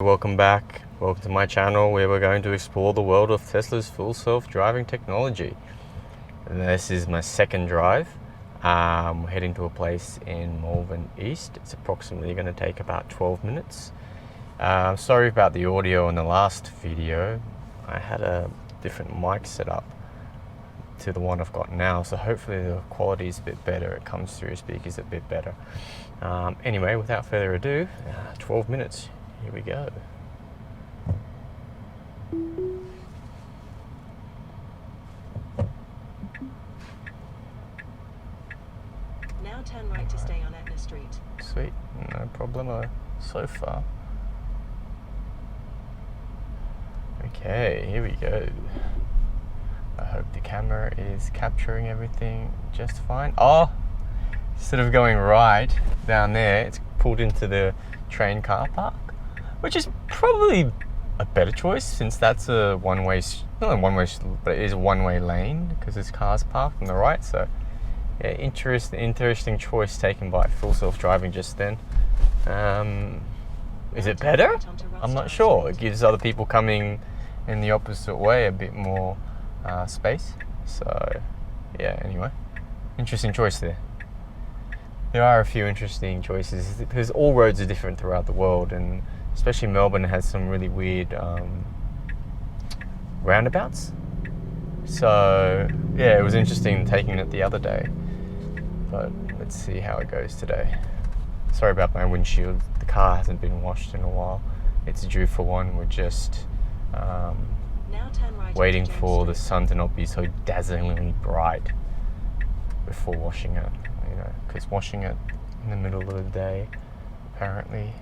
Welcome back. Welcome to my channel where we're going to explore the world of Tesla's full self-driving technology. And this is my second drive. We're heading to a place in Melbourne East. It's approximately going to take about 12 minutes. Sorry about the audio in the last video. I had a different mic set up to the one I've got now, so hopefully the quality is a bit better. It comes through speakers a bit better. Anyway, without further ado, 12 minutes. Here we go. Now turn right to stay on Etna Street. Sweet, no problemo so far. Okay, here we go. I hope the camera is capturing everything just fine. Oh, instead of going right down there, it's pulled into the train car park, which is probably a better choice since that's a one-way, not a one-way, but it is a one-way lane because there's cars parked on the right. So yeah, interesting choice taken by Full Self-Driving just then. Is it better? I'm not sure. It gives other people coming in the opposite way a bit more space. So yeah, anyway, interesting choice there. There are a few interesting choices because all roads are different throughout the world, and especially Melbourne has some really weird roundabouts. So yeah, it was interesting taking it the other day, but let's see how it goes today. Sorry about my windshield. The car hasn't been washed in a while. It's due for one. We're just Now turn right waiting onto James for the Street. sun to not be so dazzlingly bright before washing it. You know, because washing it in the middle of the day apparently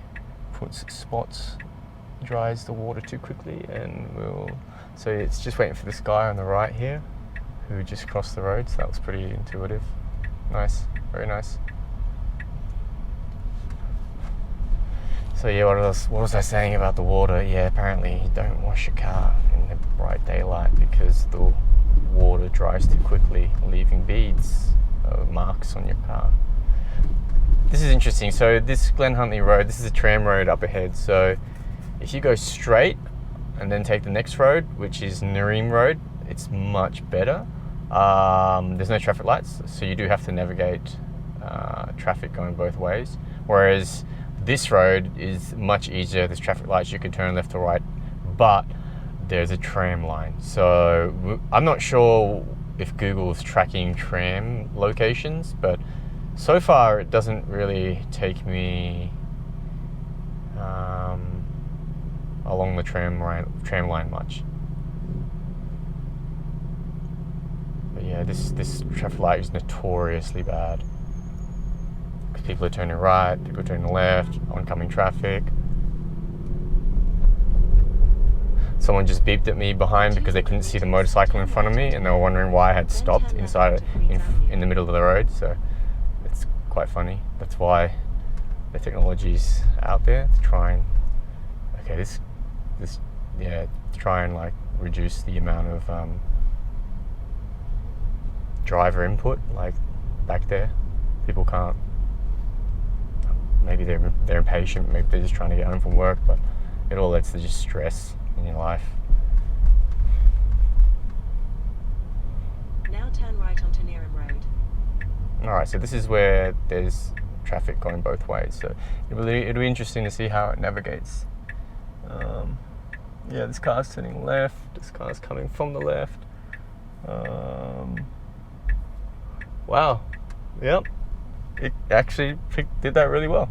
puts spots, dries the water too quickly, and so it's just waiting for this guy on the right here who just crossed the road. So that was pretty intuitive. Nice, very nice. So yeah, what was I saying about the water? Yeah, apparently you don't wash your car in the bright daylight because the water dries too quickly, leaving beads, marks on your car. This is interesting. So this Glen Huntly Road, this is a tram road up ahead. So if you go straight and then take the next road, which is Nareem Road, it's much better. There's no traffic lights, so you do have to navigate traffic going both ways. Whereas this road is much easier. There's traffic lights, you can turn left or right, but there's a tram line. So I'm not sure if Google is tracking tram locations, but so far it doesn't really take me along the tram line much. But yeah, this traffic light is notoriously bad. People are turning right, people are turning left, oncoming traffic. Someone just beeped at me behind because they couldn't see the motorcycle in front of me, and they were wondering why I had stopped inside in the middle of the road. So it's quite funny. That's why the technology's out there to try and to try and like reduce the amount of driver input like back there. People can't. Maybe they're impatient, maybe they're just trying to get home from work, but it all leads to just stress in your life. Now turn right onto Neerim Road. Alright, so this is where there's traffic going both ways, so it'll be interesting to see how it navigates. Yeah, this car's turning left, this car's coming from the left. Wow, yep. It actually did that really well.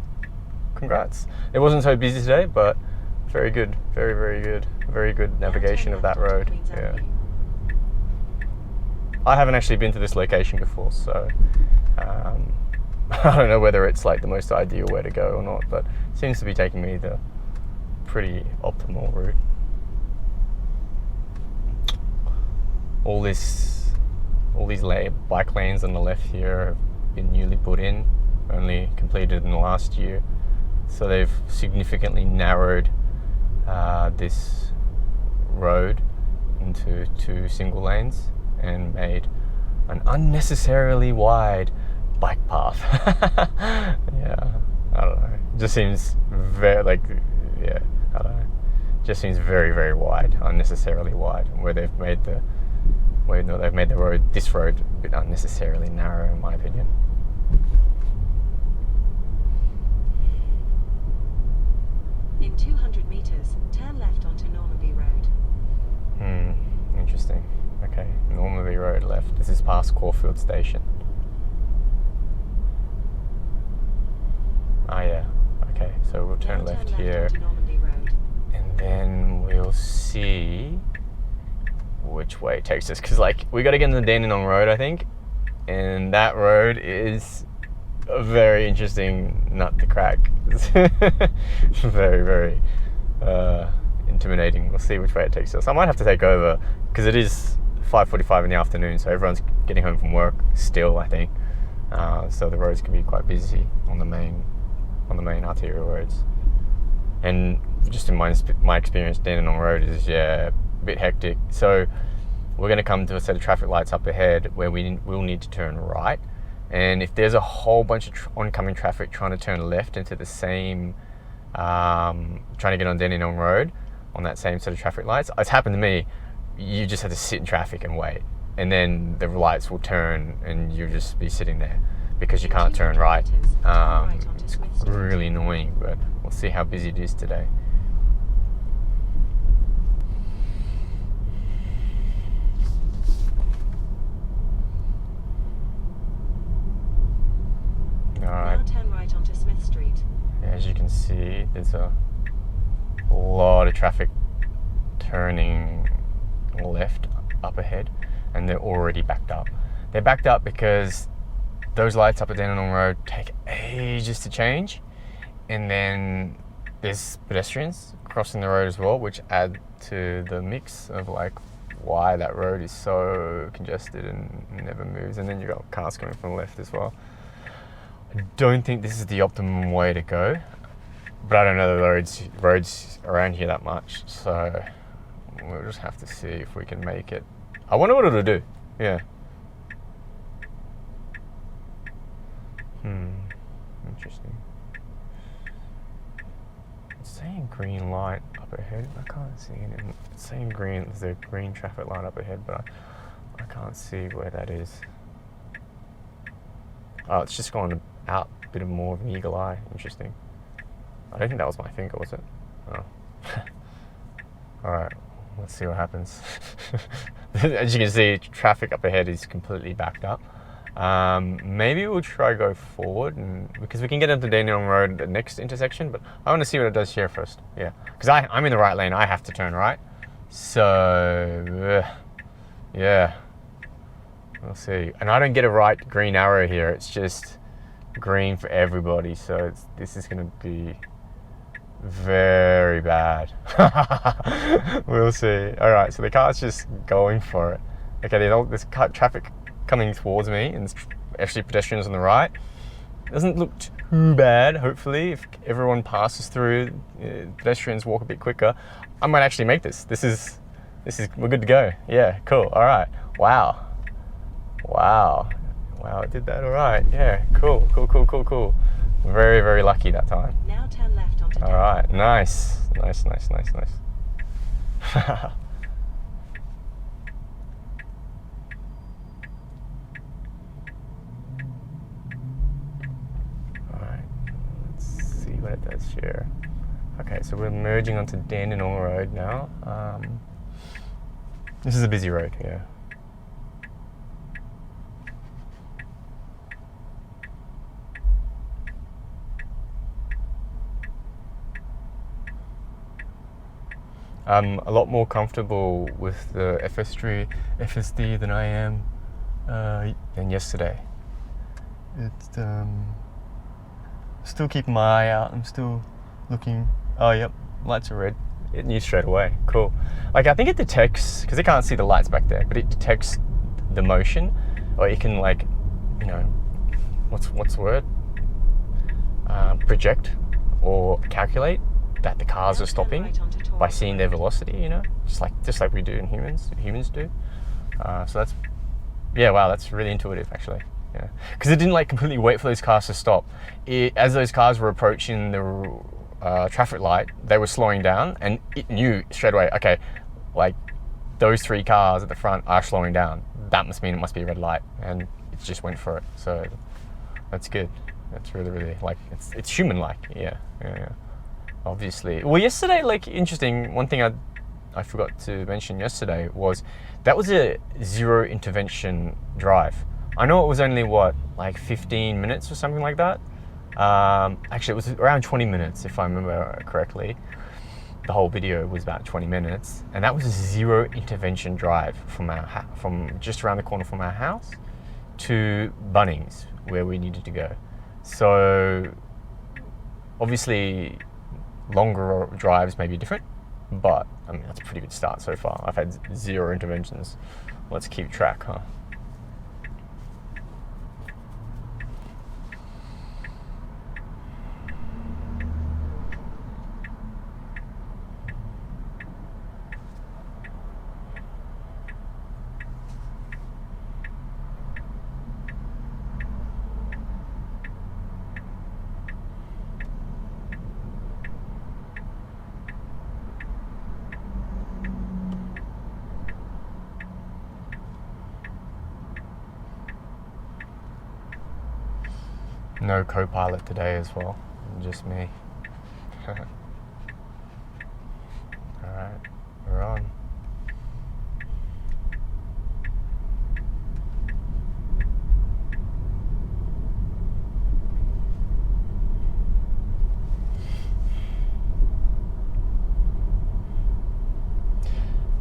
Congrats. It wasn't so busy today, but very good. Very good. Very good navigation of that road. Yeah. I haven't actually been to this location before, so I don't know whether it's like the most ideal way to go or not, but it seems to be taking me the pretty optimal route. All these bike lanes on the left here have been newly put in, only completed in the last year, so they've significantly narrowed this road into 2 single lanes and made an unnecessarily wide bike path. Yeah, I don't know, it just seems very I don't know. Just seems very, very wide, unnecessarily wide. Where they've made the this road a bit unnecessarily narrow, in my opinion. In 200 meters, turn left onto Normanby Road. Interesting. Okay, Normanby Road left. This is past Caulfield Station. Ah, yeah. Okay, so we'll turn left here, onto Normanby Road. and then we'll see which way it takes us. Because, like, we got to get on the Dandenong Road, I think, and that road is a very interesting nut to crack. It's very, very intimidating. We'll see which way it takes us. I might have to take over because it is 5:45 in the afternoon, so everyone's getting home from work still, I think. So the roads can be quite busy on the main arterial roads. And just in my experience, Dandenong Road is a bit hectic. So we're going to come to a set of traffic lights up ahead where we'll need to turn right. And if there's a whole bunch of oncoming traffic trying to turn left into the same, trying to get on Dandenong Road on that same set of traffic lights, it's happened to me. You just have to sit in traffic and wait, and then the lights will turn and you'll just be sitting there because you can't turn right. It's really annoying, but we'll see how busy it is today. Alright. Now turn right onto Smith Street. As you can see, there's a lot of traffic turning left up ahead, and they're already backed up. They're backed up because those lights up at Dandenong Road take ages to change, and then there's pedestrians crossing the road as well, which add to the mix of like why that road is so congested and never moves. And then you've got cars coming from the left as well. I don't think this is the optimum way to go, but I don't know the roads around here that much, so we'll just have to see if we can make it. I wonder what it'll do. Yeah. Interesting. It's saying green light up ahead. I can't see it. It's saying green. There's a green traffic light up ahead, but I can't see where that is. Oh, it's just gone out a bit more of an eagle eye. Interesting. I don't think that was my finger, was it? Oh. Alright, let's see what happens. As you can see, traffic up ahead is completely backed up. Maybe we'll try go forward, because we can get into Dandenong Road at the next intersection, but I want to see what it does here first. Yeah, because I'm in the right lane, I have to turn right. So, yeah. We'll see. And I don't get a right green arrow here. It's just green for everybody. So this is going to be very bad. We'll see. All right. So the car's just going for it. Okay. There's traffic coming towards me, and there's actually pedestrians on the right. It doesn't look too bad. Hopefully, if everyone passes through, pedestrians walk a bit quicker, I might actually make this. This is we're good to go. Yeah. Cool. All right. Wow, I did that all right. Yeah, cool. Very, very lucky that time. Now turn left onto All right, nice. All right, let's see what it does here. Okay, so we're merging onto Dandenong Road now. This is a busy road, yeah. I'm a lot more comfortable with the FSD than I am than yesterday. It's still keeping my eye out. I'm still looking. Oh, yep, lights are red. It knew straight away. Cool. Like, I think it detects, because it can't see the lights back there, but it detects the motion, or it can, like, you know, what's the word? Project or calculate that the cars are stopping by seeing their velocity, you know, just like we do in humans do. So that's, yeah, wow, that's really intuitive actually. Yeah, because it didn't like completely wait for those cars to stop. As those cars were approaching the traffic light, they were slowing down, and it knew straight away, okay, like those 3 cars at the front are slowing down. That must mean it must be a red light, and it just went for it. So that's good. That's really, really, like, it's human-like. Yeah. Obviously. Well, yesterday, like, interesting, one thing I forgot to mention yesterday was that was a zero intervention drive. I know it was only, like 15 minutes or something like that. Actually, it was around 20 minutes, if I remember correctly. The whole video was about 20 minutes, and that was a zero intervention drive from just around the corner from our house to Bunnings, where we needed to go. So obviously longer drives may be different, but I mean, that's a pretty good start so far. I've had 0 interventions. Let's keep track, huh? No co-pilot today as well, just me. Alright, we're on.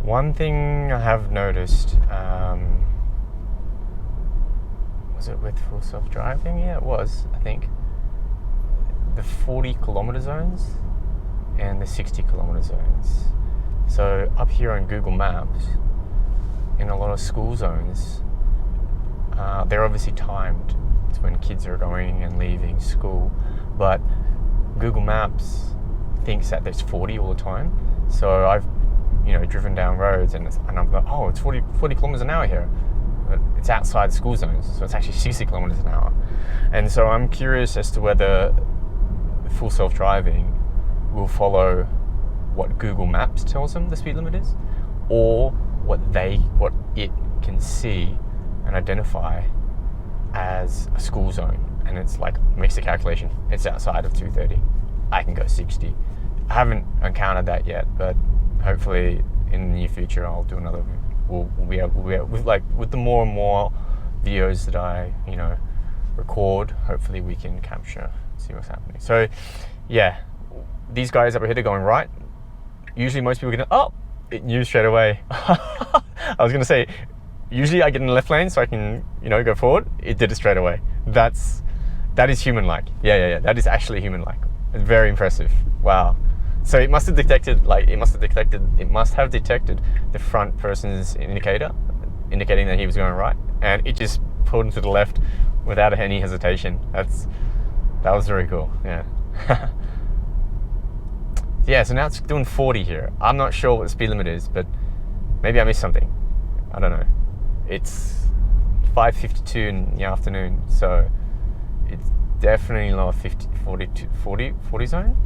One thing I have noticed, was it with full self-driving? Yeah, it was, I think. The 40 kilometer zones and the 60 kilometer zones. So up here on Google Maps, in a lot of school zones, they're obviously timed to when kids are going and leaving school, but Google Maps thinks that there's 40 all the time. So I've, driven down roads and I'm like, oh, it's 40 kilometers an hour here. But it's outside school zones, so it's actually 60 kilometers an hour. And so I'm curious as to whether full self-driving will follow what Google Maps tells them the speed limit is, or what it can see and identify as a school zone. And it's like, makes the calculation, it's outside of 230, I can go 60. I haven't encountered that yet, but hopefully in the near future I'll do another. We'll be able with the more and more videos that I record, hopefully we can capture, see what's happening. So yeah, these guys up ahead are going right. Usually most people get it knew straight away. I was gonna say, usually I get in the left lane so I can go forward. It did it straight away. That is human-like. Yeah, that is actually human-like. It's very impressive. Wow. So it must have detected the front person's indicator, indicating that he was going right, and it just pulled him to the left without any hesitation. That was very cool. Yeah. Yeah. So now it's doing 40 here. I'm not sure what the speed limit is, but maybe I missed something. I don't know. It's 5:52 in the afternoon, so it's definitely not 40 zone.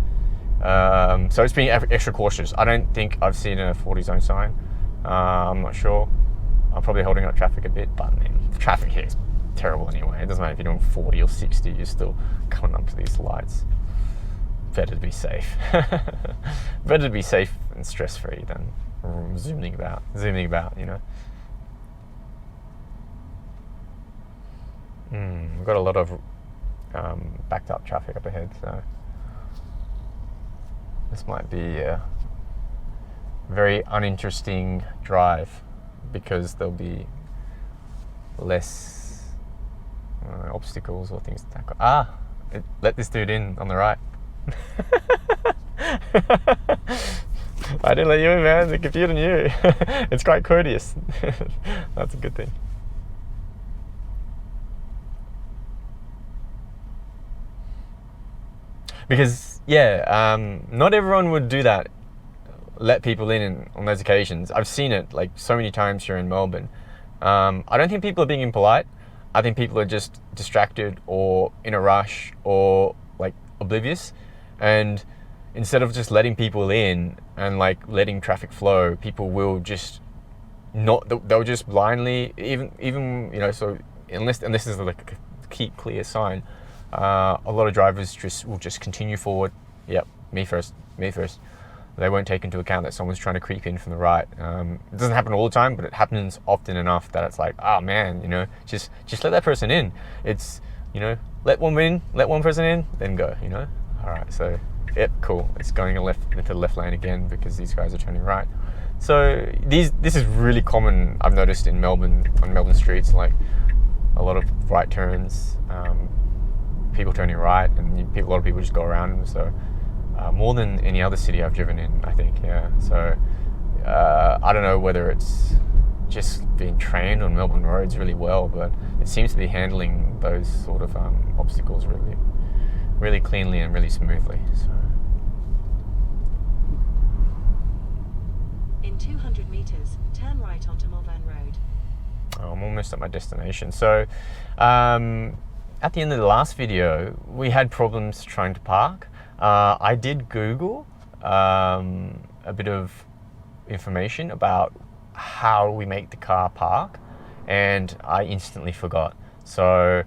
So it's being extra cautious. I don't think I've seen a 40 zone sign. I'm not sure. I'm probably holding up traffic a bit, but man, traffic here is terrible anyway. It doesn't matter if you're doing 40 or 60, you're still coming up to these lights. Better to be safe. Better to be safe and stress-free than zooming about, We've got a lot of backed up traffic up ahead, so this might be a very uninteresting drive because there'll be less obstacles or things to tackle. Let this dude in on the right. I didn't let you in, man. The computer knew. It's quite courteous. That's a good thing. Because not everyone would do that, let people in on those occasions. I've seen it like so many times here in Melbourne. I don't think people are being impolite. I think people are just distracted or in a rush or like oblivious. And instead of just letting people in and like letting traffic flow, people will just not, they'll just blindly, even so unless this is like a keep clear sign, a lot of drivers will just continue forward. Yep, me first. They won't take into account that someone's trying to creep in from the right. It doesn't happen all the time, but it happens often enough that it's like, oh man, just let that person in. It's, let one person in, then go, All right, so, yep, cool. It's going into the left lane again because these guys are turning right. So this is really common, I've noticed in Melbourne, on Melbourne streets, like a lot of right turns, people turning right, and a lot of people just go around them. So more than any other city I've driven in, I think, yeah. So I don't know whether it's just being trained on Melbourne roads really well, but it seems to be handling those sort of obstacles really, really cleanly and really smoothly. So. In 200 meters, turn right onto Melbourne Road. Oh, I'm almost at my destination. So at the end of the last video, we had problems trying to park. I did Google a bit of information about how we make the car park, and I instantly forgot. So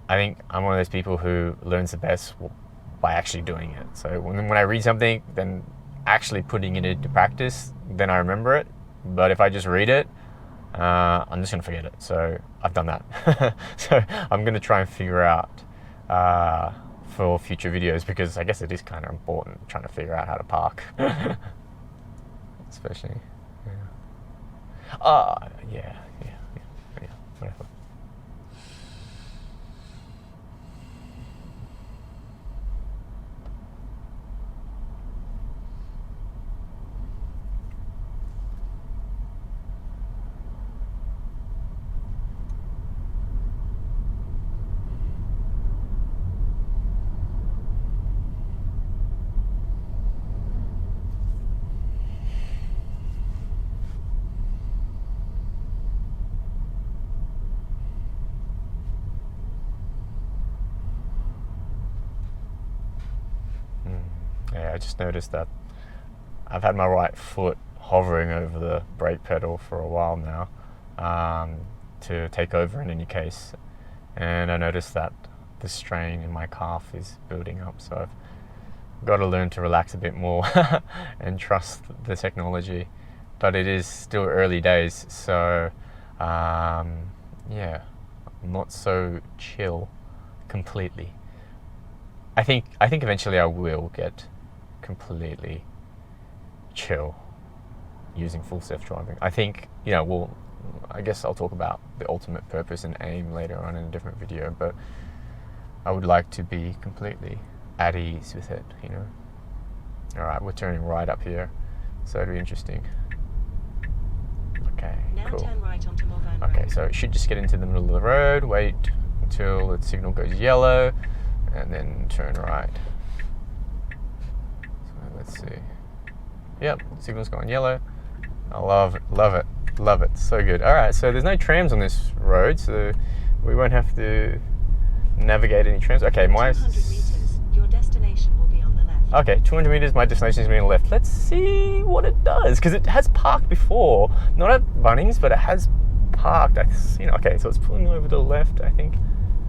I think I'm one of those people who learns the best by actually doing it. So when I read something, then actually putting it into practice, then I remember it. But if I just read it, I'm just gonna forget it. So I've done that. So I'm gonna try and figure out for future videos, because I guess it is kind of important trying to figure out how to park. Especially, yeah, whatever. Yeah, I just noticed that I've had my right foot hovering over the brake pedal for a while now, to take over in any case, and I noticed that the strain in my calf is building up, so I've got to learn to relax a bit more and trust the technology, but it is still early days, so yeah, I'm not so chill completely. I think eventually I will get completely chill using full self-driving. I think, I guess I'll talk about the ultimate purpose and aim later on in a different video, but I would like to be completely at ease with it, Alright, we're turning right up here, so it'll be interesting. Okay, now cool. turn right onto Melbourne Okay, Road. so it should just get into the middle of the road, wait until the signal goes yellow, and then turn right. So let's see. Yep, signal's going yellow. I love it, so good. Alright, so there's no trams on this road, so we won't have to navigate any trams. Okay, 200 meters, your destination will be on the left. Okay, 200 meters, my destination is being on the left. Let's see what it does, because it has parked before. Not at Bunnings, but it has parked. I've seen. Okay, so it's pulling over to the left, I think.